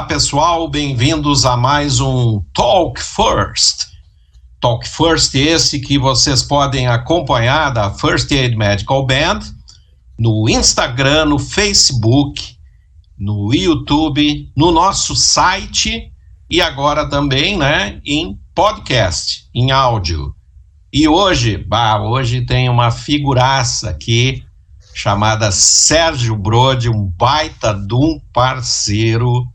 Olá pessoal, bem-vindos a mais um Talk First. Talk First esse que vocês podem acompanhar da First Aid Medical Band no Instagram, no Facebook, no YouTube, no nosso site e agora também, né, em podcast, em áudio. E hoje tem uma figuraça aqui chamada Sérgio Brode, um baita de um parceiro,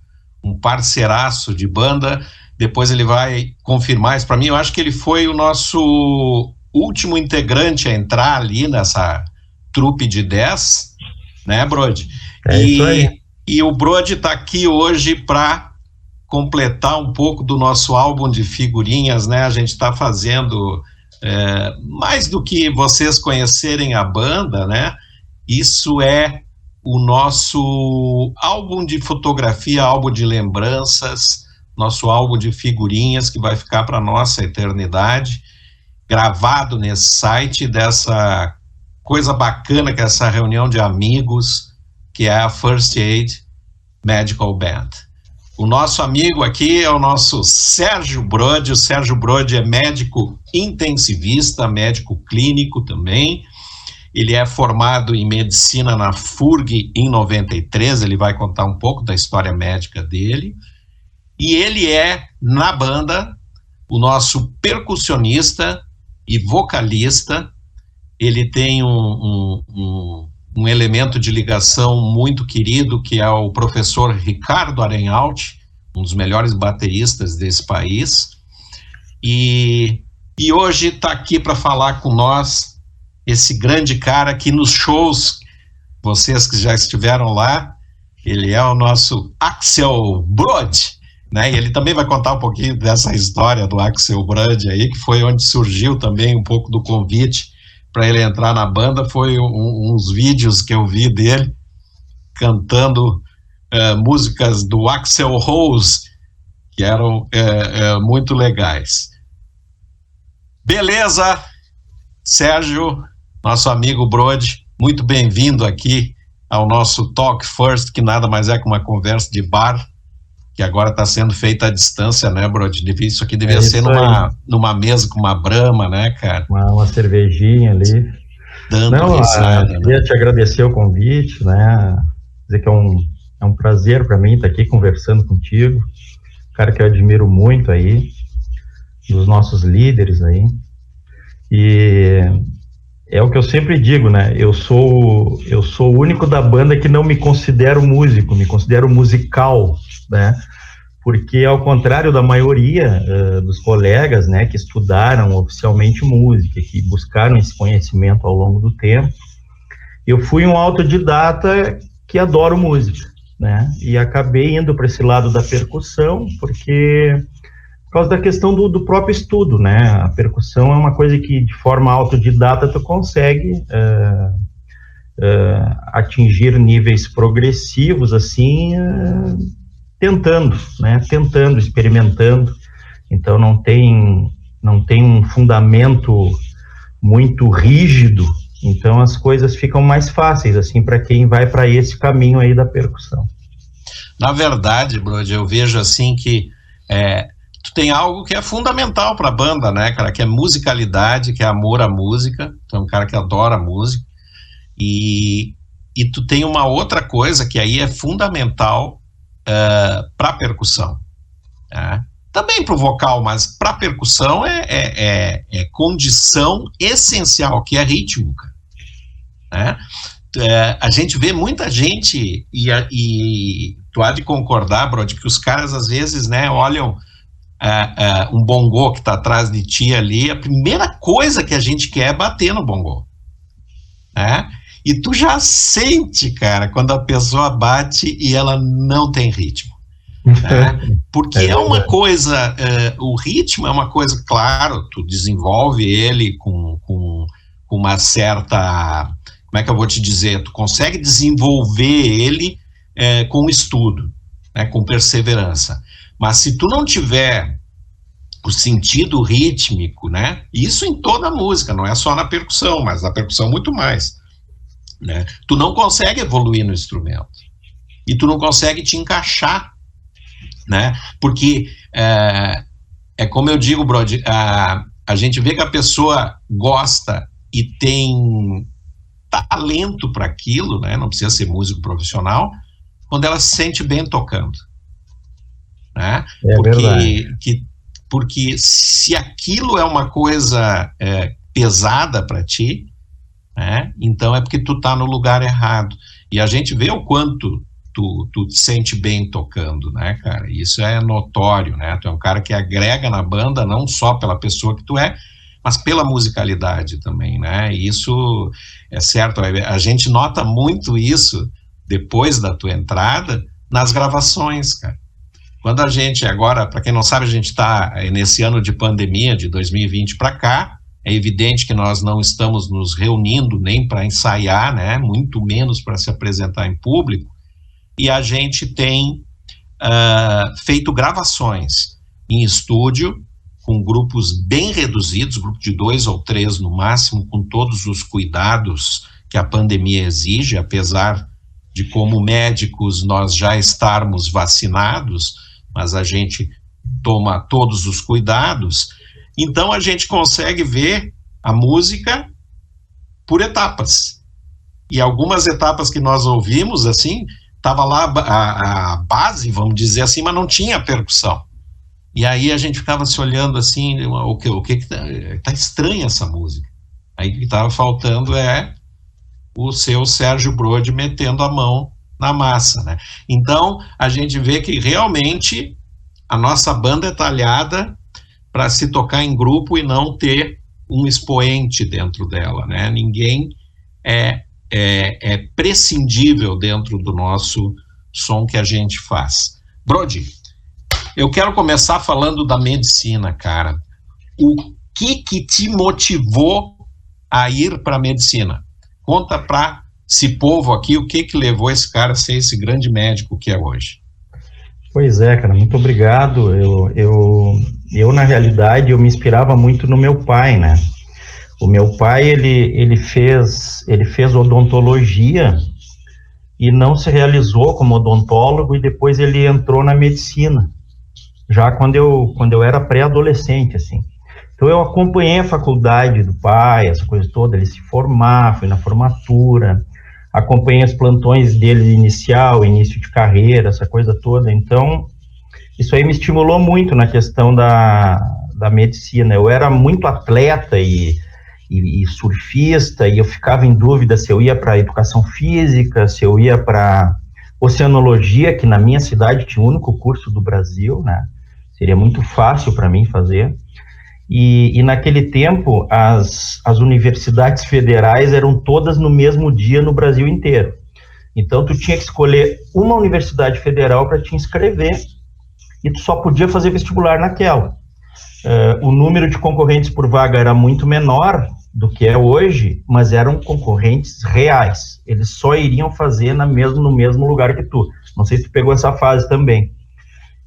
um parceiraço de banda. Depois ele vai confirmar isso para mim. Eu acho que ele foi o nosso último integrante a entrar ali nessa trupe de 10, né, Brode? Isso aí. E o Brode está aqui hoje para completar um pouco do nosso álbum de figurinhas, né? A gente está fazendo mais do que vocês conhecerem a banda, né? Isso é o nosso álbum de fotografia, álbum de lembranças, nosso álbum de figurinhas que vai ficar para nossa eternidade, gravado nesse site dessa coisa bacana que é essa reunião de amigos, que é a First Aid Medical Band. O nosso amigo aqui é o nosso Sérgio Brode. O Sérgio Brode é médico intensivista, médico clínico também. Ele é formado em medicina na FURG em 93, ele vai contar um pouco da história médica dele. E ele é, na banda, o nosso percussionista e vocalista. Ele tem um elemento de ligação muito querido, que é o professor Ricardo Arenhalt, um dos melhores bateristas desse país. E hoje está aqui para falar com nós esse grande cara que nos shows, vocês que já estiveram lá, ele é o nosso Axel Brode, né? E ele também vai contar um pouquinho dessa história do Axel Brode aí, que foi onde surgiu também um pouco do convite para ele entrar na banda. Foi uns vídeos que eu vi dele cantando músicas do Axl Rose, que eram muito legais. Beleza, Sérgio, nosso amigo Brode, muito bem-vindo aqui ao nosso Talk First, que nada mais é que uma conversa de bar, que agora está sendo feita à distância, né, Brode? Isso aqui devia ser numa mesa com uma brama, né, cara? Uma cervejinha ali. Dando risada, queria te agradecer o convite, né? Dizer que é um prazer para mim estar aqui conversando contigo, cara que eu admiro muito aí, dos nossos líderes aí. E é o que eu sempre digo, né? Eu sou o único da banda que não me considero músico, me considero musical, né? Porque ao contrário da maioria dos colegas, né, que estudaram oficialmente música, que buscaram esse conhecimento ao longo do tempo, eu fui um autodidata que adoro música, né? E acabei indo para esse lado da percussão, porque por causa da questão do próprio estudo, né? A percussão é uma coisa que, de forma autodidata, tu consegue atingir níveis progressivos, assim, tentando, experimentando. Então, não tem um fundamento muito rígido, então as coisas ficam mais fáceis, assim, para quem vai para esse caminho aí da percussão. Na verdade, Brode, eu vejo, assim, que tu tem algo que é fundamental para a banda, né, cara, que é musicalidade, que é amor à música. Tu é um cara que adora música, e tu tem uma outra coisa que aí é fundamental para a percussão, né? Também para o vocal, mas para a percussão é condição essencial, que é ritmo, né? A gente vê muita gente, e tu há de concordar, Brode, que os caras às vezes, né, olham um bongô que está atrás de ti ali, a primeira coisa que a gente quer é bater no bongô, né? E tu já sente, cara, quando a pessoa bate e ela não tem ritmo, né? Porque é uma coisa, o ritmo é uma coisa, claro, tu desenvolve ele com uma certa, como é que eu vou te dizer, tu consegue desenvolver ele com estudo, né, com perseverança. Mas se tu não tiver o sentido rítmico, né, isso em toda a música, não é só na percussão, mas na percussão muito mais, né, tu não consegue evoluir no instrumento, e tu não consegue te encaixar né? Porque é como eu digo, Brody, a gente vê que a pessoa gosta e tem talento para aquilo, né? Não precisa ser músico profissional, quando ela se sente bem tocando, né? Porque se aquilo é uma coisa pesada para ti, né? Então é porque tu tá no lugar errado. E a gente vê o quanto tu te sente bem tocando, né, cara? Isso é notório, né? Tu é um cara que agrega na banda, não só pela pessoa que tu é, mas pela musicalidade também, né? E isso é certo, a gente nota muito isso depois da tua entrada nas gravações, cara. Quando a gente agora, para quem não sabe, a gente está nesse ano de pandemia, de 2020 para cá, é evidente que nós não estamos nos reunindo nem para ensaiar, né? Muito menos para se apresentar em público, e a gente tem feito gravações em estúdio, com grupos bem reduzidos, grupo de 2 ou 3 no máximo, com todos os cuidados que a pandemia exige, apesar de, como médicos, nós já estarmos vacinados, mas a gente toma todos os cuidados. Então a gente consegue ver a música por etapas. E algumas etapas que nós ouvimos, assim, estava lá a base, vamos dizer assim, mas não tinha percussão. E aí a gente ficava se olhando assim, o que tá estranha essa música. Aí o que estava faltando é o seu Sérgio Brode metendo a mão na massa, né? Então a gente vê que realmente a nossa banda é talhada para se tocar em grupo e não ter um expoente dentro dela, né? Ninguém é prescindível dentro do nosso som que a gente faz. Brody, eu quero começar falando da medicina, cara. O que te motivou a ir para a medicina? Conta para esse povo aqui o que levou esse cara a ser esse grande médico que é hoje. Pois é, cara, muito obrigado. Eu na realidade, eu me inspirava muito no meu pai, né? O meu pai, ele fez odontologia e não se realizou como odontólogo, e depois ele entrou na medicina, já quando eu era pré-adolescente, assim. Então eu acompanhei a faculdade do pai, essa coisa toda, ele se formar, fui na formatura, acompanhei os plantões dele início de carreira, essa coisa toda. Então isso aí me estimulou muito na questão da medicina. Eu era muito atleta e surfista, e eu ficava em dúvida se eu ia para educação física, se eu ia para oceanologia, que na minha cidade tinha o único curso do Brasil, né? Seria muito fácil para mim fazer. E naquele tempo, as universidades federais eram todas no mesmo dia no Brasil inteiro. Então, tu tinha que escolher uma universidade federal para te inscrever, e tu só podia fazer vestibular naquela. O número de concorrentes por vaga era muito menor do que é hoje, mas eram concorrentes reais. Eles só iriam fazer no mesmo lugar que tu. Não sei se tu pegou essa fase também.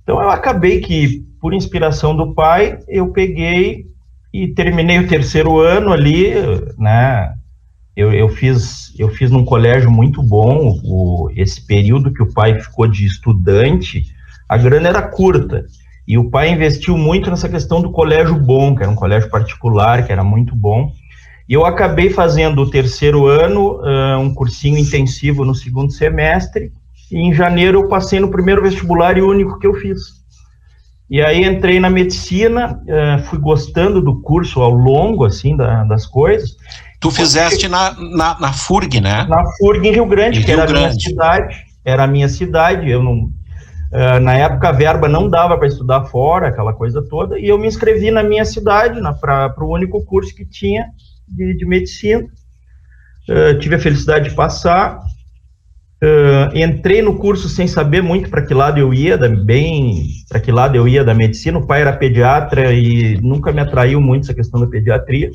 Então eu acabei que, por inspiração do pai, eu peguei e terminei o terceiro ano ali, né? Eu fiz num colégio muito bom. Esse período que o pai ficou de estudante, a grana era curta. E o pai investiu muito nessa questão do colégio bom, que era um colégio particular, que era muito bom. E eu acabei fazendo o terceiro ano, um cursinho intensivo no segundo semestre, e em janeiro eu passei no primeiro vestibular e o único que eu fiz. E aí entrei na medicina, fui gostando do curso ao longo, assim, das coisas. Tu fizeste na FURG, né? Na FURG em Rio Grande, que era a minha cidade. Era a minha cidade, eu não... na época a verba não dava para estudar fora, aquela coisa toda, e eu me inscrevi na minha cidade, para o único curso que tinha de medicina. Tive a felicidade de passar, entrei no curso sem saber muito para que lado eu ia, da medicina. O pai era pediatra e nunca me atraiu muito essa questão da pediatria.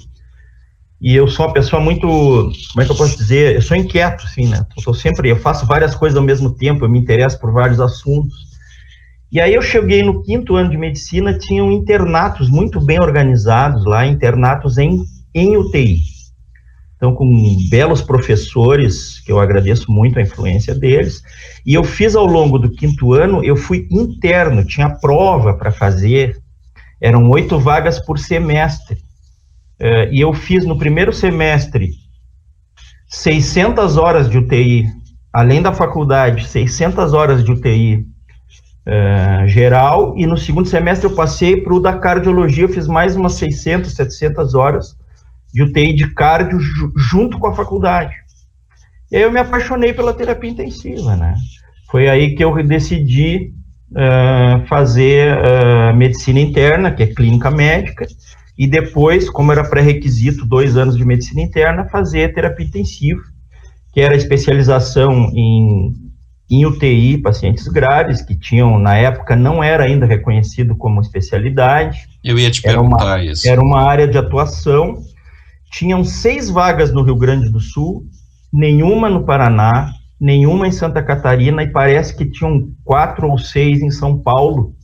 E eu sou uma pessoa muito, como é que eu posso dizer, eu sou inquieto, assim, né? Eu faço várias coisas ao mesmo tempo, eu me interesso por vários assuntos. E aí eu cheguei no 5º ano de medicina, tinham internatos muito bem organizados lá, internatos em UTI. então com belos professores, que eu agradeço muito a influência deles, e eu fiz ao longo do 5º ano, eu fui interno, tinha prova para fazer, eram 8 vagas por semestre, e eu fiz no primeiro semestre 600 horas de UTI, além da faculdade, 600 horas de UTI geral, e no segundo semestre eu passei para o da cardiologia, eu fiz mais umas 600, 700 horas de UTI de cardio junto com a faculdade. E aí eu me apaixonei pela terapia intensiva, né? Foi aí que eu decidi fazer medicina interna, que é clínica médica, e depois, como era pré-requisito, 2 anos de medicina interna, fazer terapia intensiva, que era especialização em UTI, pacientes graves, que tinham, na época, não era ainda reconhecido como especialidade. Eu ia te perguntar isso. Era uma área de atuação. Tinham 6 vagas no Rio Grande do Sul, nenhuma no Paraná, nenhuma em Santa Catarina, e parece que tinham 4 ou 6 em São Paulo,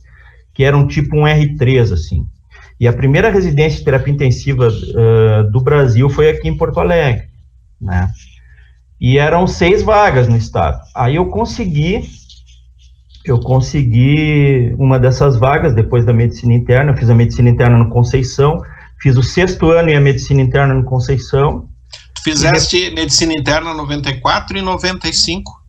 que eram tipo um R3, assim. E a primeira residência de terapia intensiva do Brasil foi aqui em Porto Alegre, né? E eram 6 vagas no estado. Aí eu consegui uma dessas vagas depois da medicina interna. Eu fiz a medicina interna no Conceição, fiz o 6º ano em a medicina interna no Conceição. Tu fizeste medicina interna 94 e 95?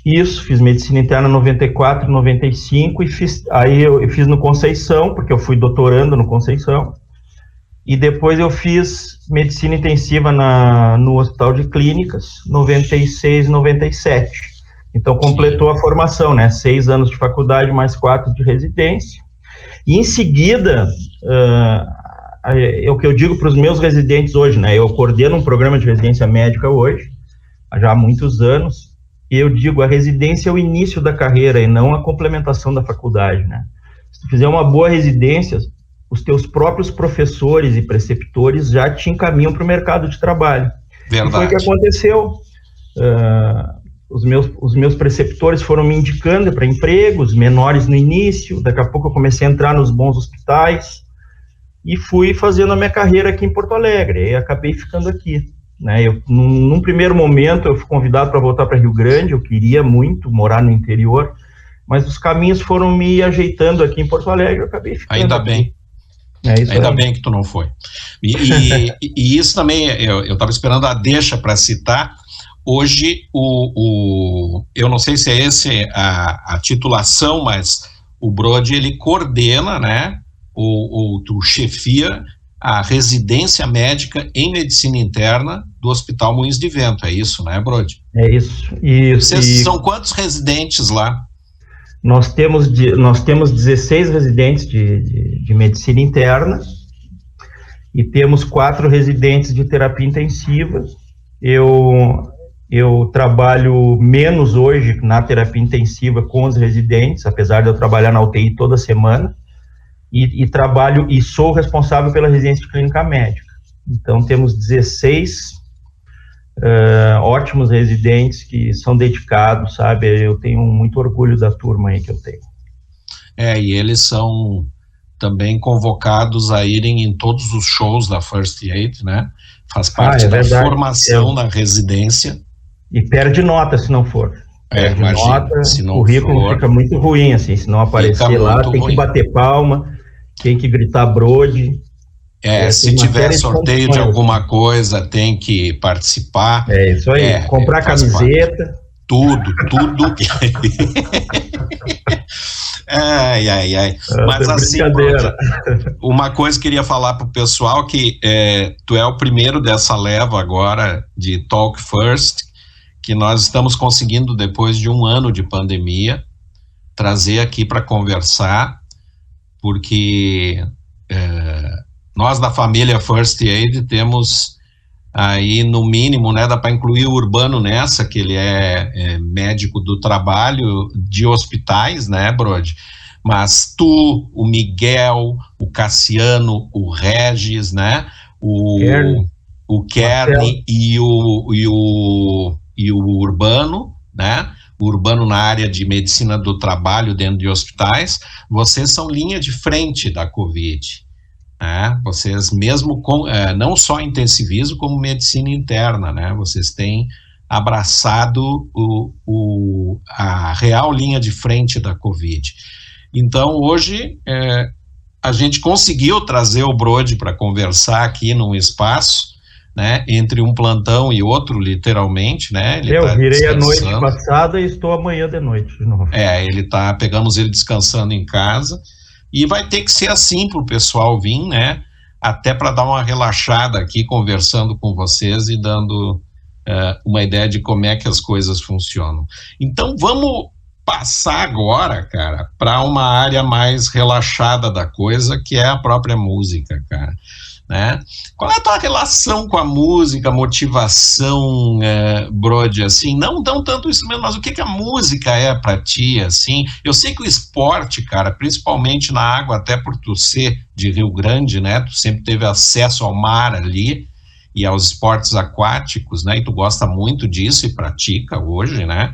Isso, fiz medicina interna 94 e 95, e aí eu fiz no Conceição, porque eu fui doutorando no Conceição. E depois eu fiz medicina intensiva no Hospital de Clínicas, 96, 97. Então, completou a formação, né? 6 anos de faculdade, mais 4 de residência. E, em seguida, é o que eu digo para os meus residentes hoje, né? Eu coordeno um programa de residência médica hoje, já há muitos anos, e eu digo, a residência é o início da carreira e não a complementação da faculdade, né? Se tu fizer uma boa residência, os teus próprios professores e preceptores já te encaminham para o mercado de trabalho. Verdade. E foi o que aconteceu. Os meus preceptores foram me indicando para empregos menores no início, daqui a pouco eu comecei a entrar nos bons hospitais, e fui fazendo a minha carreira aqui em Porto Alegre, e acabei ficando aqui, né? Num primeiro momento, eu fui convidado para voltar para Rio Grande, eu queria muito morar no interior, mas os caminhos foram me ajeitando aqui em Porto Alegre, eu acabei ficando Ainda aqui. bem. Ainda bem que tu não foi. E isso também, eu estava esperando a deixa para citar. Hoje, eu não sei se é esse a titulação, mas o Brode, ele coordena, né, tu chefia a residência médica em medicina interna do Hospital Moinhos de Vento, é isso, né, Brode? É isso. Vocês são quantos residentes lá? Nós temos 16 residentes de medicina interna e temos 4 residentes de terapia intensiva. Eu trabalho menos hoje na terapia intensiva com os residentes, apesar de eu trabalhar na UTI toda semana, e sou responsável pela residência de clínica médica. Então, temos 16 ótimos residentes que são dedicados, sabe? Eu tenho muito orgulho da turma aí que eu tenho. E eles são também convocados a irem em todos os shows da First Aid, né? Faz parte da formação da residência. E perde nota se não for. Imagina, nota, se não o currículo fica muito ruim, assim, se não aparecer lá, tem que bater palma, tem que gritar Brode. Se tiver sorteio de alguma coisa, tem que participar. É isso aí, comprar camiseta. Tudo. Mas assim, uma coisa que eu queria falar para o pessoal, que tu é o primeiro dessa leva agora de Talk First, que nós estamos conseguindo, depois de 1 ano de pandemia, trazer aqui para conversar, porque nós da família First Aid temos aí, no mínimo, né, dá para incluir o Urbano nessa, que ele é médico do trabalho de hospitais, né, Brode? Mas tu, o Miguel, o Cassiano, o Regis, né, o Kerny e o Urbano, né, o Urbano na área de medicina do trabalho dentro de hospitais, vocês são linha de frente da Covid. né? Vocês mesmo com, não só intensivismo, como medicina interna, né? Vocês têm abraçado a real linha de frente da Covid. Então, hoje, a gente conseguiu trazer o Brode para conversar aqui num espaço, né, entre um plantão e outro, literalmente, né? Eu virei a noite passada e estou amanhã de noite de novo. Pegamos ele descansando em casa, e vai ter que ser assim para o pessoal vir, né? Até para dar uma relaxada aqui, conversando com vocês e dando uma ideia de como é que as coisas funcionam. Então, vamos passar agora, cara, para uma área mais relaxada da coisa, que é a própria música, cara. Né? Qual é a tua relação com a música, motivação, Brode, assim, não tanto isso mesmo, mas o que a música é para ti, assim? Eu sei que o esporte, cara, principalmente na água, até por tu ser de Rio Grande, né, tu sempre teve acesso ao mar ali e aos esportes aquáticos, né, e tu gosta muito disso e pratica hoje, né?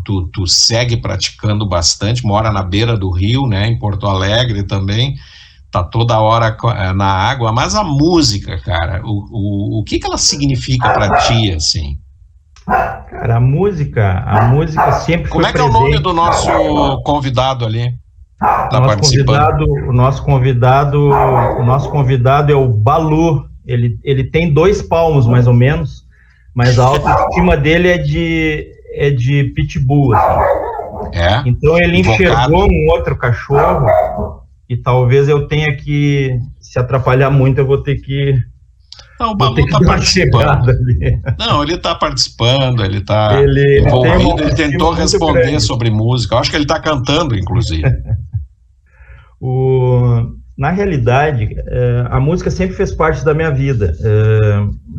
Tu segue praticando bastante, mora na beira do rio, né, em Porto Alegre também, tá toda hora na água, mas a música, cara, o que ela significa para ti, assim? Cara, a música sempre foi presente. Como é que é o nome do nosso convidado ali? Tá participando? O nosso convidado é o Balu. Ele tem 2 palmos, mais ou menos, mas a autoestima dele é de pitbull, assim. Então ele enxergou um outro cachorro. E talvez eu tenha que, se atrapalhar muito, eu vou ter que... Não, o Balu está participando. Não, ele está participando, ele está envolvido, ele tentou responder grande sobre música. Eu acho que ele está cantando, inclusive. Na realidade, a música sempre fez parte da minha vida.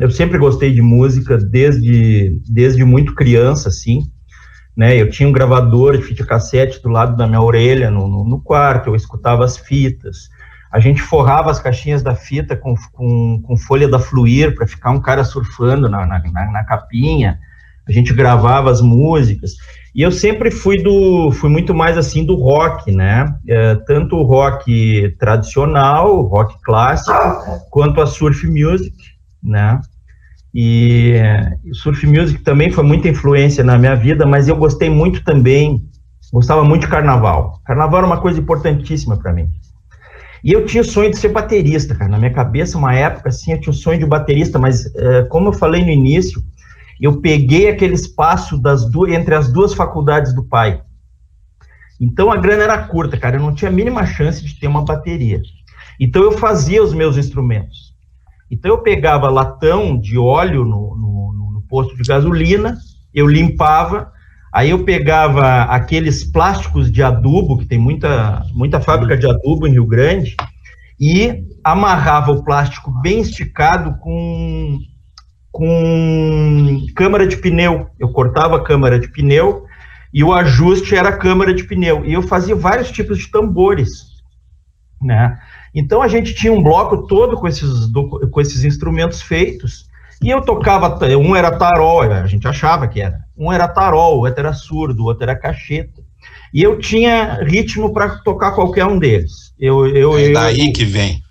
Eu sempre gostei de música desde muito criança, assim. Né, eu tinha um gravador de fita cassete do lado da minha orelha no quarto, eu escutava as fitas, a gente forrava as caixinhas da fita com folha da Fluir para ficar um cara surfando na capinha, a gente gravava as músicas, e eu sempre fui muito mais assim do rock, né, tanto o rock tradicional, o rock clássico, quanto a surf music, né. E o surf music também foi muita influência na minha vida, mas eu gostava muito de carnaval. Carnaval era uma coisa importantíssima para mim. E eu tinha o sonho de ser baterista, cara. Na minha cabeça, uma época assim, eu tinha o sonho de baterista, mas como eu falei no início, eu peguei aquele espaço entre as 2 faculdades do pai. Então a grana era curta, cara. Eu não tinha a mínima chance de ter uma bateria. Então eu fazia os meus instrumentos. Então eu pegava latão de óleo no posto de gasolina, eu limpava, aí eu pegava aqueles plásticos de adubo, que tem muita fábrica de adubo em Rio Grande, e amarrava o plástico bem esticado com câmara de pneu. Eu cortava a câmara de pneu e o ajuste era a câmara de pneu. E eu fazia vários tipos de tambores, né? Então a gente tinha um bloco todo com esses instrumentos feitos, e eu tocava, um era tarol, a gente achava que era, um era tarol, o outro era surdo, o outro era cacheta, e eu tinha ritmo para tocar qualquer um deles. É daí que vem.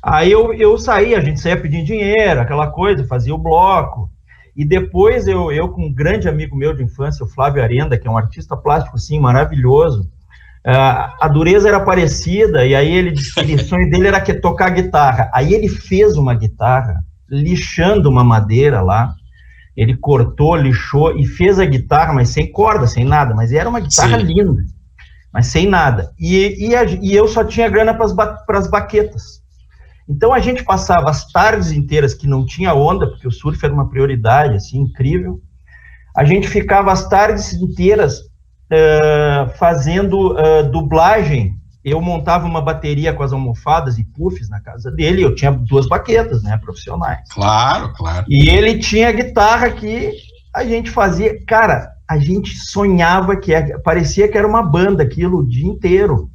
Aí eu saía, a gente saía pedindo dinheiro, aquela coisa, fazia o bloco, e depois eu com um grande amigo meu de infância, o Flávio Arenda, que é um artista plástico, assim, maravilhoso. A dureza era parecida, e aí o sonho dele era tocar guitarra. Aí ele fez uma guitarra, lixando uma madeira lá, ele cortou, lixou e fez a guitarra, mas sem corda, sem nada, mas era uma guitarra linda, mas sem nada. E eu só tinha grana para as baquetas. Então a gente passava as tardes inteiras, que não tinha onda, porque o surf era uma prioridade, assim, incrível. A gente ficava as tardes inteiras fazendo dublagem. Eu montava uma bateria com as almofadas e puffs na casa dele, eu tinha 2 baquetas, né, profissionais. Claro. E ele tinha a guitarra que a gente fazia, cara, a gente sonhava parecia que era uma banda aquilo o dia inteiro,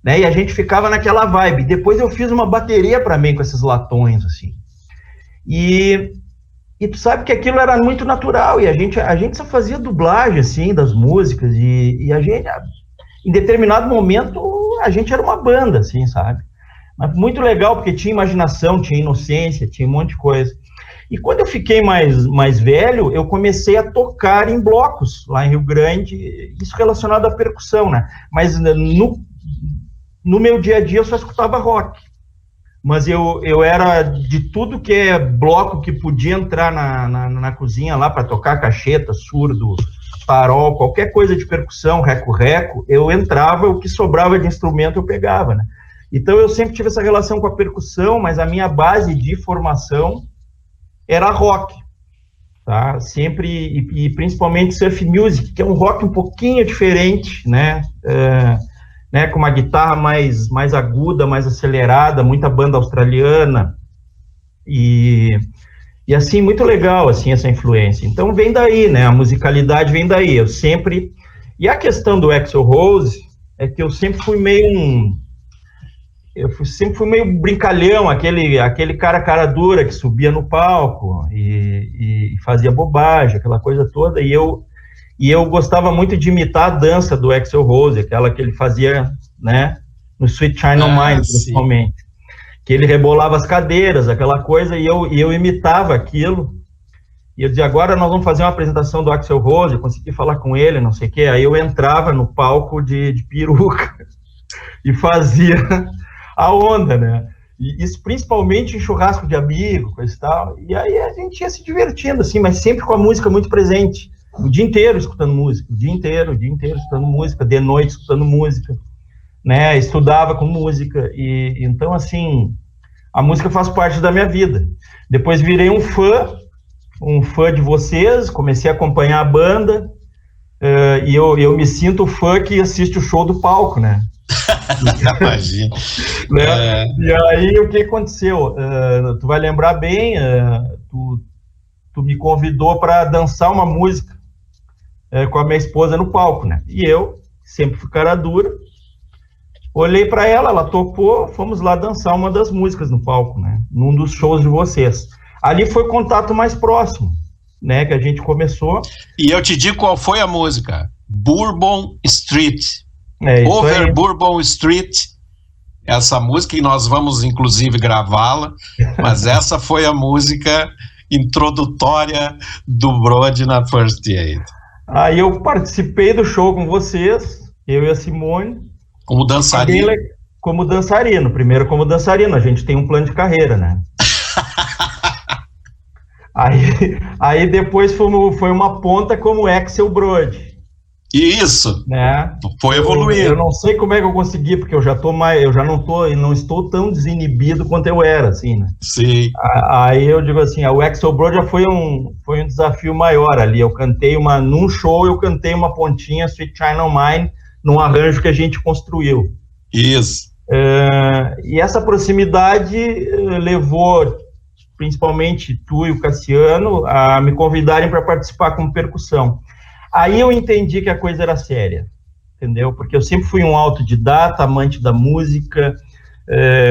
né, e a gente ficava naquela vibe. Depois eu fiz uma bateria para mim com esses latões, assim, e tu sabe que aquilo era muito natural, e a gente só fazia dublagem, assim, das músicas, e a gente, em determinado momento, a gente era uma banda, assim, sabe? Mas muito legal, porque tinha imaginação, tinha inocência, tinha um monte de coisa. E quando eu fiquei mais velho, eu comecei a tocar em blocos, lá em Rio Grande, isso relacionado à percussão, né? Mas no meu dia a dia eu só escutava rock. Mas eu era de tudo que é bloco que podia entrar na cozinha lá para tocar cacheta, surdo, farol, qualquer coisa de percussão, reco-reco, eu entrava, o que sobrava de instrumento eu pegava, né? Então eu sempre tive essa relação com a percussão, mas a minha base de formação era rock, tá? Sempre, e principalmente surf music, que é um rock um pouquinho diferente, né? Né, com uma guitarra mais aguda, mais acelerada, muita banda australiana, e assim, muito legal, assim, essa influência. Então vem daí, né, a musicalidade vem daí, eu sempre... E a questão do Axl Rose é que eu sempre fui meio brincalhão, aquele cara dura que subia no palco e fazia bobagem, aquela coisa toda, e eu gostava muito de imitar a dança do Axl Rose, aquela que ele fazia, né, no Sweet Child O' Mine, principalmente. Sim. Que ele rebolava as cadeiras, aquela coisa, e eu imitava aquilo. E eu dizia, agora nós vamos fazer uma apresentação do Axl Rose, eu consegui falar com ele, não sei o quê. Aí eu entrava no palco de peruca e fazia a onda, né? E isso principalmente em churrasco de amigo, coisa e tal. E aí a gente ia se divertindo, assim, mas sempre com a música muito presente. O dia inteiro escutando música, o dia inteiro escutando música, de noite escutando música, né, estudava com música, e então, assim, a música faz parte da minha vida. Depois virei um fã de vocês, comecei a acompanhar a banda, e eu me sinto fã que assiste o show do palco, né? Imagina. Né? E aí, o que aconteceu? Tu vai lembrar bem, tu me convidou para dançar uma música com a minha esposa no palco, né? E eu, sempre fui cara dura, olhei para ela, ela topou, fomos lá dançar uma das músicas no palco, né? Num dos shows de vocês. Ali foi o contato mais próximo, né? Que a gente começou. E eu te digo qual foi a música. Bourbon Street. Over aí. Bourbon Street. Essa música, e nós vamos, inclusive, gravá-la, mas essa foi a música introdutória do Brody na First Aid. Aí eu participei do show com vocês, eu e a Simone. Como dançarino? Como dançarino, primeiro como dançarino, a gente tem um plano de carreira, né? aí depois foi uma ponta como Axl Brody. Isso, né? Foi evoluindo. Eu não sei como é que eu consegui, porque eu não estou tão desinibido quanto eu era, assim, né? Sim. Aí eu digo assim, o Axl Brody já foi um desafio maior ali. Num show eu cantei uma pontinha Sweet Child O' Mine num arranjo que a gente construiu. Isso. E essa proximidade levou, principalmente tu e o Cassiano, a me convidarem para participar como percussão. Aí eu entendi que a coisa era séria, entendeu? Porque eu sempre fui um autodidata, amante da música,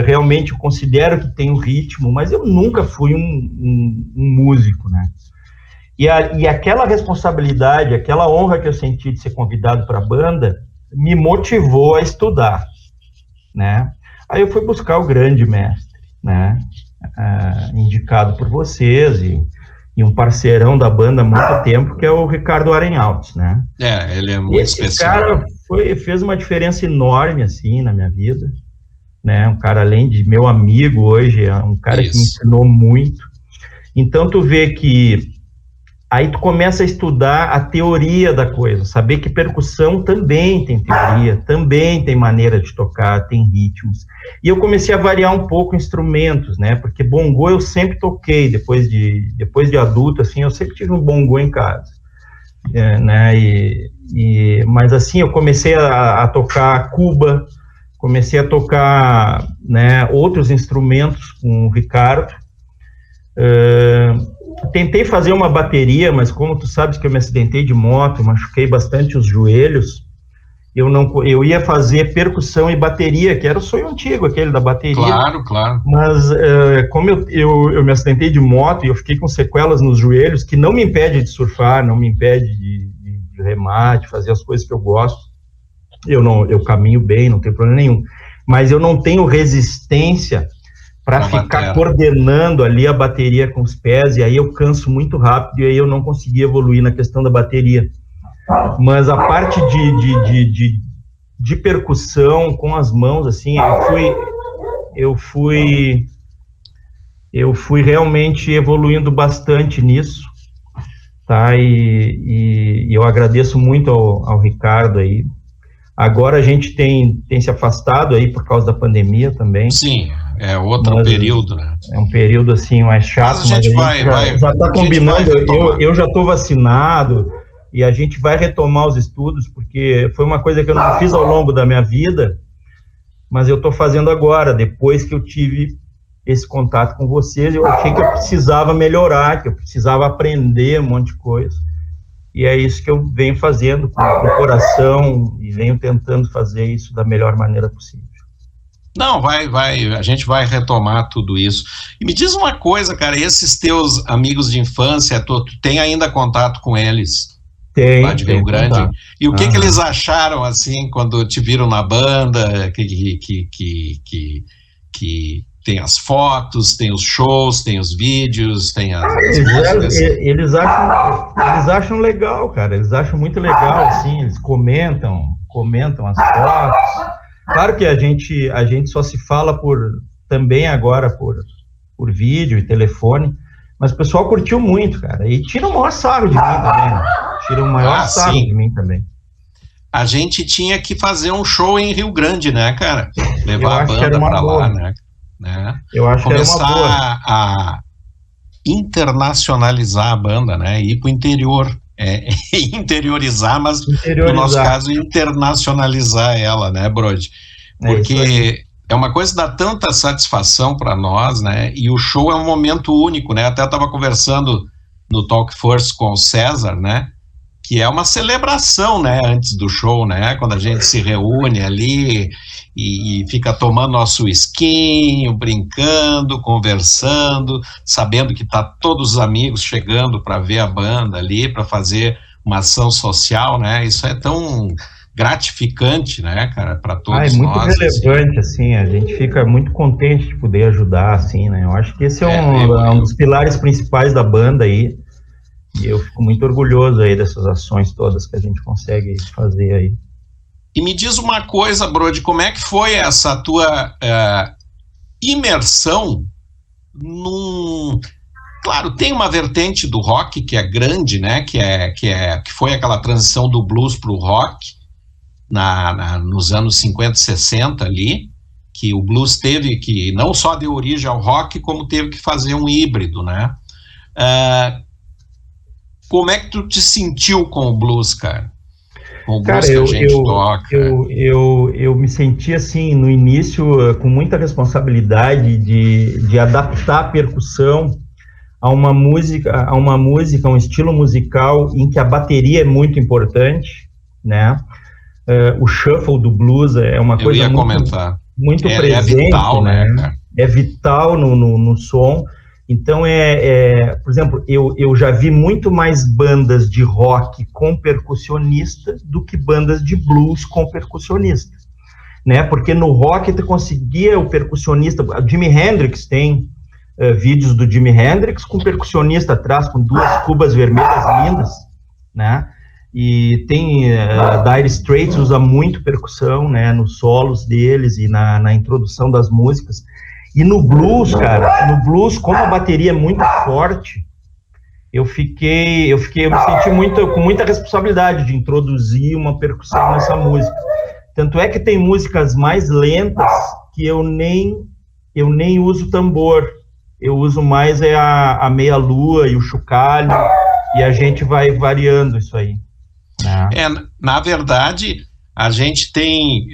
realmente eu considero que tenho ritmo, mas eu nunca fui um músico, né? E aquela responsabilidade, aquela honra que eu senti de ser convidado para a banda, me motivou a estudar, né? Aí eu fui buscar o grande mestre, né? Indicado por vocês e um parceirão da banda há muito tempo, que é o Ricardo Arenhaltz, né? Ele é muito especial. Esse cara fez uma diferença enorme, assim, na minha vida, né? Um cara, além de meu amigo hoje, é um cara que me ensinou muito. Então, tu vê que aí tu começa a estudar a teoria da coisa, saber que percussão também tem teoria, também tem maneira de tocar, tem ritmos. E eu comecei a variar um pouco instrumentos, né? Porque bongô eu sempre toquei, depois de adulto, assim, eu sempre tive um bongô em casa, né? Mas assim, eu comecei a tocar cuba, comecei a tocar, né, outros instrumentos com o Ricardo. Tentei fazer uma bateria, mas como tu sabes que eu me acidentei de moto, machuquei bastante os joelhos, eu ia fazer percussão e bateria, que era o sonho antigo, aquele da bateria. Claro. Mas como eu me acidentei de moto e eu fiquei com sequelas nos joelhos, que não me impede de surfar, não me impede de remar, de fazer as coisas que eu gosto, eu caminho bem, não tem problema nenhum. mas eu não tenho resistência para ficar coordenando ali a bateria com os pés, e aí eu canso muito rápido, e aí eu não consegui evoluir na questão da bateria. Mas a parte de percussão com as mãos, assim, eu fui realmente evoluindo bastante nisso, tá? E eu agradeço muito ao Ricardo aí. Agora a gente tem se afastado aí por causa da pandemia também. Sim, é outro período, né? É um período assim mais chato, mas a gente já está combinando. Eu já estou vacinado e a gente vai retomar os estudos, porque foi uma coisa que eu não fiz ao longo da minha vida, mas eu estou fazendo agora, depois que eu tive esse contato com vocês. Eu achei que eu precisava melhorar, que eu precisava aprender um monte de coisa. E é isso que eu venho fazendo com o coração e venho tentando fazer isso da melhor maneira possível. Não, a gente vai retomar tudo isso. E me diz uma coisa, cara, esses teus amigos de infância, tu tem ainda contato com eles? Tem. Lá de Rio Grande? Contato. E o que eles acharam, assim, quando te viram na banda, que tem as fotos, tem os shows, tem os vídeos, tem as músicas? Eles acham legal, cara, eles acham muito legal, assim, eles comentam as fotos. Claro que a gente só se fala também agora por vídeo e telefone, mas o pessoal curtiu muito, cara, e tira o maior sarro de mim também, né? Tira o maior sarro de mim também. A gente tinha que fazer um show em Rio Grande, né, cara? Levar a banda pra lá, né? Eu acho começar que era uma boa. a internacionalizar a banda, né? Ir pro interior. Interiorizar, mas no nosso caso internacionalizar ela, né, Brody? Porque é uma coisa que dá tanta satisfação para nós, né? E o show é um momento único, né? Até estava conversando no Talk First com o César, né? Que é uma celebração, né? Antes do show, né? Quando a gente se reúne ali e fica tomando nosso whiskinho, brincando, conversando, sabendo que tá todos os amigos chegando para ver a banda ali, para fazer uma ação social, né? Isso é tão gratificante, né, cara, para todos nós. É muito relevante, assim, a gente fica muito contente de poder ajudar, assim, né? Eu acho que esse é um dos pilares principais da banda aí, e eu fico muito orgulhoso aí dessas ações todas que a gente consegue fazer aí. E me diz uma coisa, Brody, como é que foi essa tua imersão Claro, tem uma vertente do rock que é grande, né? Que foi aquela transição do blues para o rock nos anos 50 e 60 ali, que o blues teve que não só deu origem ao rock, como teve que fazer um híbrido, né? Como é que tu te sentiu com o blues, cara? Com o blues que a gente toca. Eu me senti assim, no início, com muita responsabilidade de adaptar a percussão a uma música, um estilo musical em que a bateria é muito importante, né? O shuffle do blues é uma coisa muito presente, vital, né? É vital no som. Então, por exemplo, eu já vi muito mais bandas de rock com percussionista do que bandas de blues com percussionista, né? Porque no rock tu conseguia o percussionista, o Jimi Hendrix tem vídeos do Jimi Hendrix com percussionista atrás, com duas cubas vermelhas lindas, né? E tem Dire Straits usa muito percussão, né? Nos solos deles e na introdução das músicas. E no blues, cara, como a bateria é muito forte, eu me senti com muita responsabilidade de introduzir uma percussão nessa música. Tanto é que tem músicas mais lentas que eu nem uso tambor. Eu uso mais a meia-lua e o chocalho, e a gente vai variando isso aí. Né? Na verdade, a gente tem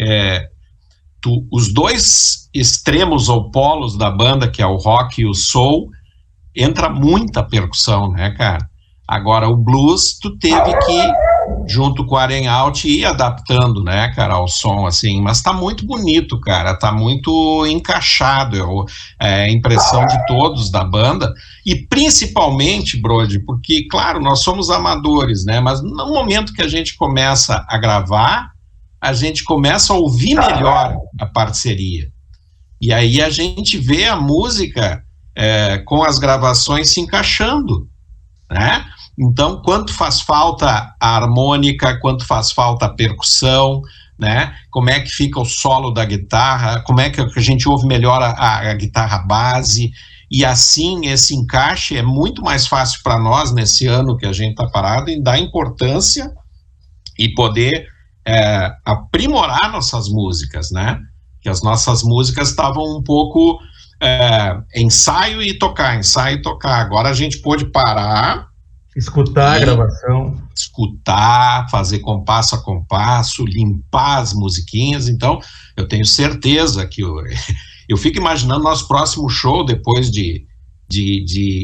os dois extremos ou polos da banda, que é o rock e o soul, entra muita percussão, né, cara? Agora, o blues, tu teve que, junto com o Aren Out, ir adaptando, né, cara, ao som, assim, mas tá muito bonito, cara, tá muito encaixado, é a impressão de todos da banda, e principalmente, Brody, porque, claro, nós somos amadores, né, mas no momento que a gente começa a gravar, a gente começa a ouvir melhor a parceria. E aí a gente vê a música com as gravações se encaixando, né? Então, quanto faz falta a harmônica, quanto faz falta a percussão, né? Como é que fica o solo da guitarra, como é que a gente ouve melhor a guitarra base, e assim esse encaixe é muito mais fácil para nós nesse ano que a gente está parado em dar importância e poder aprimorar nossas músicas, né? Que as nossas músicas estavam um pouco ensaio e tocar, agora a gente pôde parar, escutar a gravação, escutar, fazer compasso a compasso, limpar as musiquinhas. Então eu tenho certeza que eu fico imaginando nosso próximo show, depois de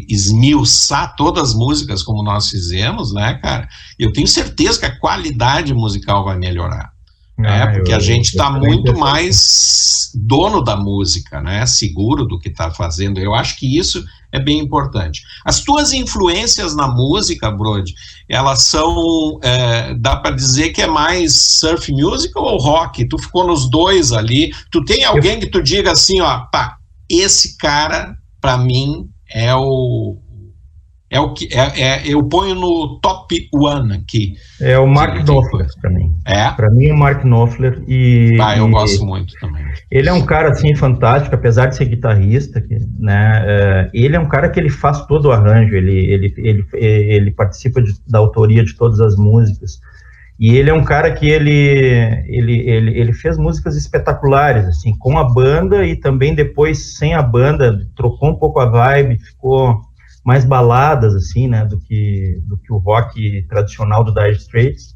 esmiuçar todas as músicas como nós fizemos, né, cara? Eu tenho certeza que a qualidade musical vai melhorar, né? Porque a gente está muito mais dono da música, né? Seguro do que está fazendo. Eu acho que isso é bem importante. As tuas influências na música, Brody, elas são, dá para dizer que é mais surf music ou rock? Tu ficou nos dois ali. Tu tem alguém que tu diga assim, ó, pá, esse cara, para mim, é o que eu ponho no top one aqui. É o Mark Knopfler, para mim. Para mim é o Mark Knopfler. Eu gosto muito também. Ele é um cara, assim, fantástico, apesar de ser guitarrista, né? Ele é um cara que ele faz todo o arranjo, ele participa da autoria de todas as músicas. E ele é um cara que ele fez músicas espetaculares, assim, com a banda e também depois sem a banda, trocou um pouco a vibe, ficou mais baladas, assim, né, do que o rock tradicional do Dire Straits.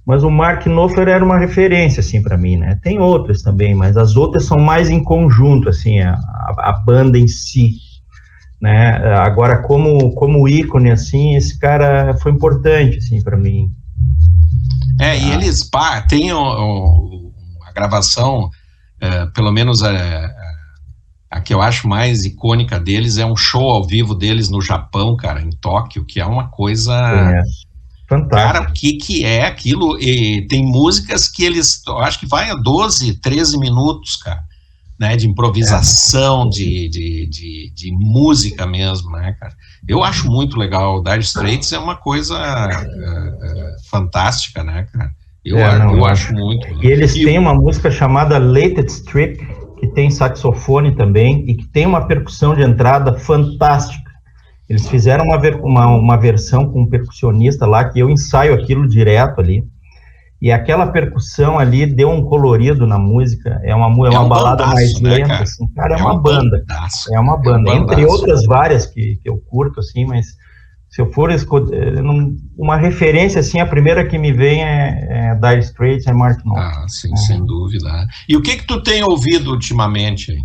Mas o Mark Knopfler era uma referência, assim, para mim, né? Tem outras também, mas as outras são mais em conjunto, assim, a banda em si, né? Agora, como ícone, assim, esse cara foi importante, assim, para mim. E eles tem a gravação, pelo menos a que eu acho mais icônica deles é um show ao vivo deles no Japão, cara, em Tóquio, que é uma coisa... fantástico. Cara, o que é aquilo? E tem músicas que eu acho que vai a 12, 13 minutos, cara, né, de improvisação, de música mesmo, né, cara? Eu acho muito legal. O Dire Straits é uma coisa fantástica, né, cara? Eu acho muito legal. E eles têm uma música chamada Latest Strip, que tem saxofone também, e que tem uma percussão de entrada fantástica. Eles fizeram uma versão com um percussionista lá, que eu ensaio aquilo direto ali, e aquela percussão ali deu um colorido na música. É uma balada bandaço, mais lenta, né, assim, cara, é uma banda. Bandaço. É uma banda, entre outras várias que eu curto, assim, mas se eu for escolher uma referência, assim, a primeira que me vem é Dire Straits, é Mark Knopfler. Sim, sem dúvida. E o que tu tem ouvido ultimamente aí?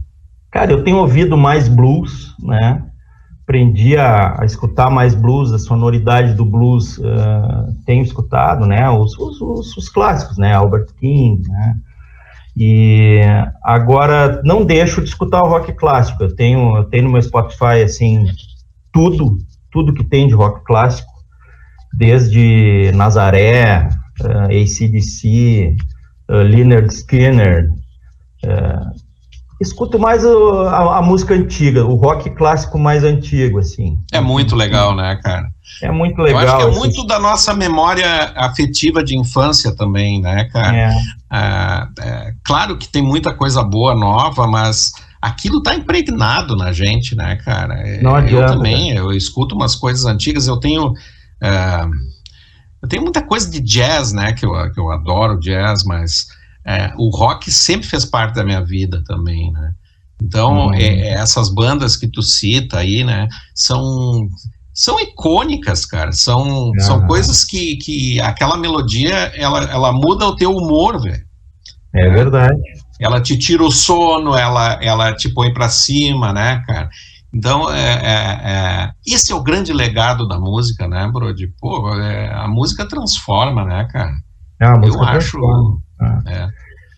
Cara, eu tenho ouvido mais blues, né? Aprendi a escutar mais blues, a sonoridade do blues, tenho escutado, né, os clássicos, né, Albert King, né, e agora não deixo de escutar o rock clássico. Eu tenho no meu Spotify, assim, tudo que tem de rock clássico, desde Nazaré, AC/DC, Lynyrd Skynyrd, escuto mais a música antiga, o rock clássico mais antigo, assim. É muito legal, né, cara? É muito legal. Eu acho que é muito da nossa memória afetiva de infância também, né, cara? Claro que tem muita coisa boa, nova, mas aquilo tá impregnado na gente, né, cara? Não adianta, eu também, eu escuto umas coisas antigas, eu tenho muita coisa de jazz, né, que eu adoro jazz, mas... o rock sempre fez parte da minha vida também, né? Então, essas bandas que tu cita aí, né, são icônicas, cara, são coisas que aquela melodia, ela muda o teu humor, velho. É verdade. Ela te tira o sono, ela te põe pra cima, né, cara? Então, esse é o grande legado da música, né, Brody? Pô, a música transforma, né, cara? Eu acho...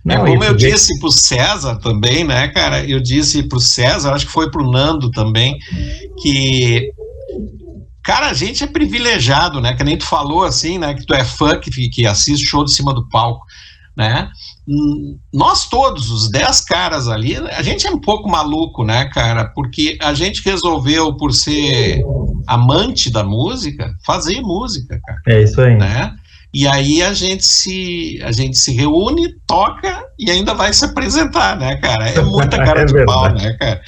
como eu disse pro César também, né, cara, eu disse pro César, acho que foi pro Nando também, que, cara, a gente é privilegiado, né, que nem tu falou assim, né, que tu é fã, que assiste show de cima do palco, né? Nós todos, os 10 caras ali, a gente é um pouco maluco, né, cara? Porque a gente resolveu, por ser amante da música, fazer música, cara. É isso aí. Né? E aí a gente se reúne, toca e ainda vai se apresentar, né, cara? É muita cara de pau, né, cara?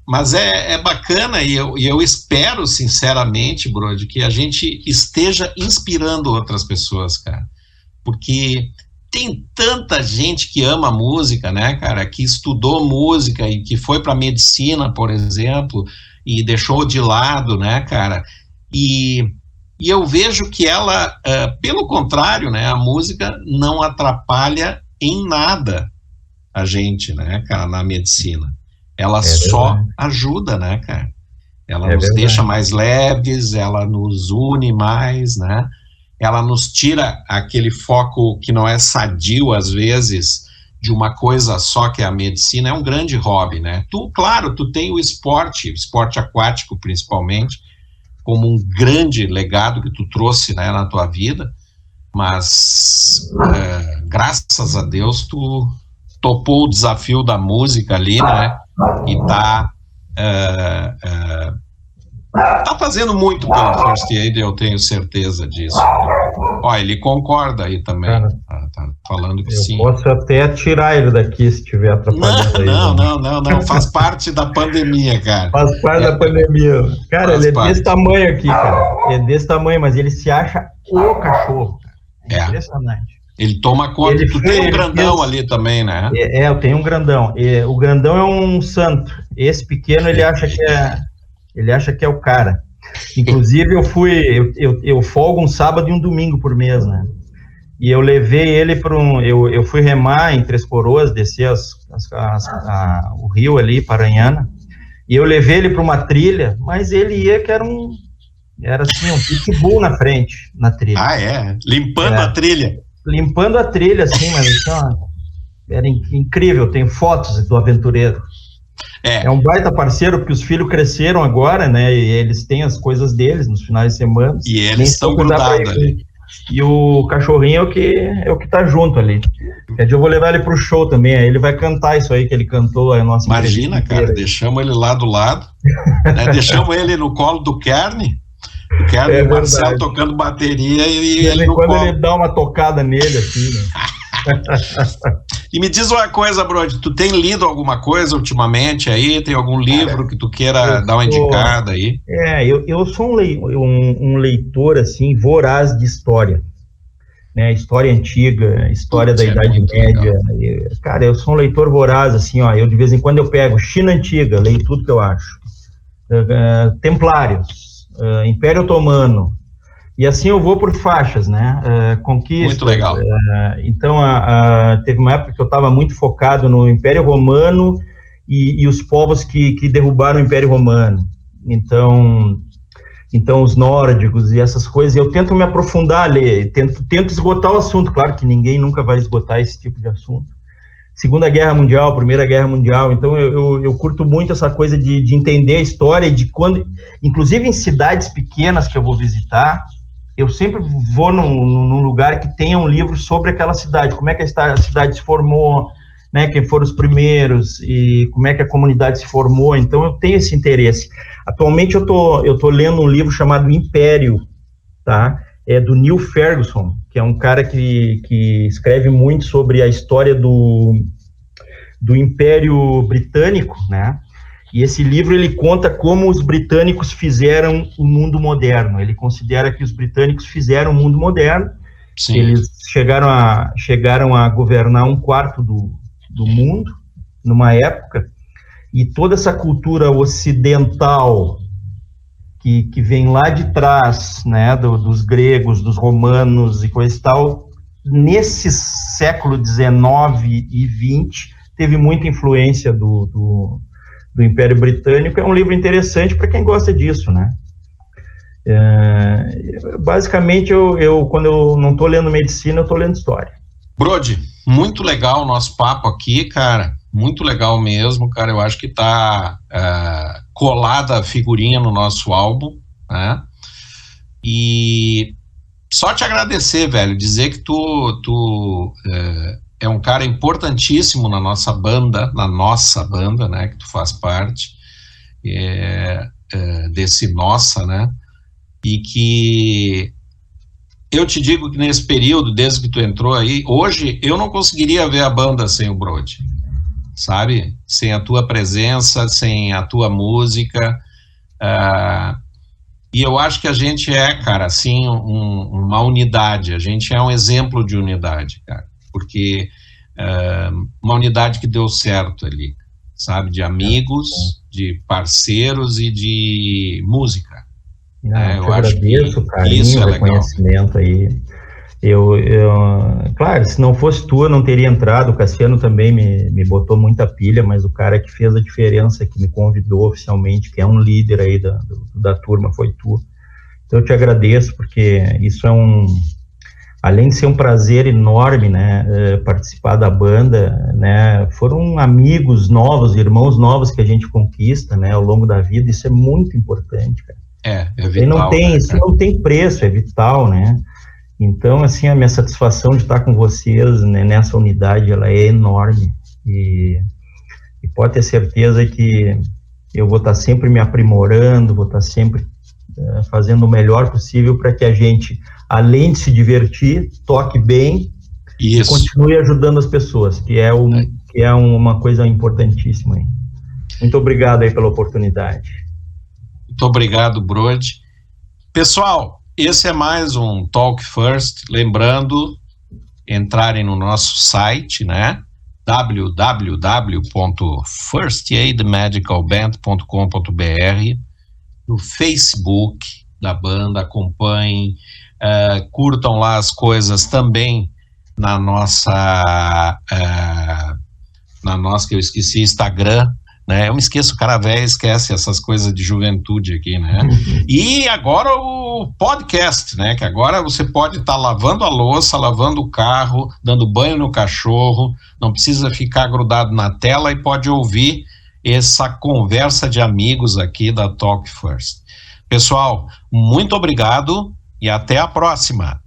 Mas é bacana e eu espero, sinceramente, Brody, que a gente esteja inspirando outras pessoas, cara. Porque tem tanta gente que ama música, né, cara, que estudou música e que foi para medicina, por exemplo, e deixou de lado, né, cara, e eu vejo que ela, pelo contrário, né, a música não atrapalha em nada a gente, né, cara, na medicina. Ela só ajuda, né, cara, ela nos deixa mais leves, ela nos une mais, né, ela nos tira aquele foco que não é sadio, às vezes, de uma coisa só que é a medicina. É um grande hobby, né? Claro, tu tem o esporte aquático, principalmente, como um grande legado que tu trouxe, né, na tua vida, mas graças a Deus tu topou o desafio da música ali, né, e tá fazendo muito pela First Aid, eu tenho certeza disso. Ó, ele concorda aí também. Cara, tá falando que sim. Eu posso até tirar ele daqui se estiver atrapalhando. Não, faz parte da pandemia, cara. Faz parte da pandemia. Cara, ele é desse tamanho aqui, cara. É desse tamanho, mas ele se acha o cachorro. É impressionante. Ele toma conta. Tu tem um grandão ali também, né? Eu tenho um grandão. O grandão é um santo. Esse pequeno ele acha que é o cara. Inclusive eu folgo um sábado e um domingo por mês, né? E eu levei ele para eu fui remar em Três Coroas, descer o rio ali, Paranhana, e eu levei ele para uma trilha, mas ele ia que era assim, um pitbull na frente, na trilha. Ah, é? Limpando a trilha? Limpando a trilha, assim, mas assim, era incrível, tem fotos do aventureiro. É um baita parceiro, porque os filhos cresceram agora, né, e eles têm as coisas deles nos finais de semana. E eles estão grudados ali. E o cachorrinho é o que tá junto ali. Quer dizer, eu vou levar ele pro show também, aí ele vai cantar isso aí que ele cantou. Imagina, cara, deixamos ele lá do lado, né, deixamos ele no colo do Kearney, e o Marcelo tocando bateria e ele no quando colo. Ele dá uma tocada nele, assim, né? E me diz uma coisa, Brody, tu tem lido alguma coisa ultimamente aí? Tem algum livro que tu queira dar uma indicada aí? Eu sou um leitor, assim, voraz de história, né, história antiga, história da Idade Média. Cara, eu sou um leitor voraz, assim, ó, eu de vez em quando eu pego China Antiga, leio tudo que eu acho, Templários, Império Otomano, e assim eu vou por faixas, né, conquista. Muito legal. Então, teve uma época que eu estava muito focado no Império Romano e os povos que derrubaram o Império Romano. Então os nórdicos e essas coisas, eu tento me aprofundar ali, tento esgotar o assunto. Claro que ninguém nunca vai esgotar esse tipo de assunto. Segunda Guerra Mundial, Primeira Guerra Mundial, então eu curto muito essa coisa de entender a história, e de quando, inclusive em cidades pequenas que eu vou visitar, eu sempre vou num lugar que tenha um livro sobre aquela cidade, como é que a cidade se formou, né, quem foram os primeiros, e como é que a comunidade se formou. Então eu tenho esse interesse. Atualmente eu tô lendo um livro chamado Império, tá? É do Neil Ferguson, que é um cara que escreve muito sobre a história do Império Britânico, né? E esse livro, ele conta como os britânicos fizeram o mundo moderno. Ele considera que os britânicos fizeram o mundo moderno. Sim. Eles chegaram a governar um quarto do mundo, numa época, e toda essa cultura ocidental que vem lá de trás, né, dos gregos, dos romanos e coisa e tal, nesse século XIX e XX, teve muita influência do Império Britânico. É um livro interessante para quem gosta disso, né? Basicamente, quando eu não estou lendo medicina, eu estou lendo história. Brody, muito legal o nosso papo aqui, cara, muito legal mesmo, cara. Eu acho que está colada a figurinha no nosso álbum, né? E só te agradecer, velho, dizer que tu é um cara importantíssimo na nossa banda, né, que tu faz parte, desse nossa, né, e que eu te digo que nesse período, desde que tu entrou aí, hoje eu não conseguiria ver a banda sem o Brody, sabe? Sem a tua presença, sem a tua música, e eu acho que a gente cara, assim, uma unidade, a gente é um exemplo de unidade, cara, porque uma unidade que deu certo ali, sabe? De amigos, de parceiros e de música. Eu agradeço o carinho, o reconhecimento aí. Claro, se não fosse tu, eu não teria entrado. O Cassiano também me botou muita pilha, mas o cara que fez a diferença, que me convidou oficialmente, que é um líder aí da turma, foi tu. Então eu te agradeço, porque isso além de ser um prazer enorme, né, participar da banda, né, foram amigos novos, irmãos novos que a gente conquista, né, ao longo da vida. Isso é muito importante, cara. É vital, isso não tem preço, é vital, né? Então, assim, a minha satisfação de estar com vocês, né, nessa unidade, ela é enorme, e pode ter certeza que eu vou estar sempre me aprimorando, vou estar sempre fazendo o melhor possível para que a gente, além de se divertir, toque bem e continue ajudando as pessoas, que é uma coisa importantíssima aí. Muito obrigado aí pela oportunidade. Muito obrigado, Brody. Pessoal, esse é mais um Talk First. Lembrando, entrarem no nosso site, né? www.firstaidmedicalband.com.br, no Facebook da banda, acompanhem, curtam lá as coisas também na nossa, que eu esqueci, Instagram, né? Eu me esqueço, o cara velho esquece essas coisas de juventude aqui, né? E agora o podcast, né? Que agora você pode estar lavando a louça, lavando o carro, dando banho no cachorro, não precisa ficar grudado na tela e pode ouvir essa conversa de amigos aqui da Talk First. Pessoal, muito obrigado e até a próxima.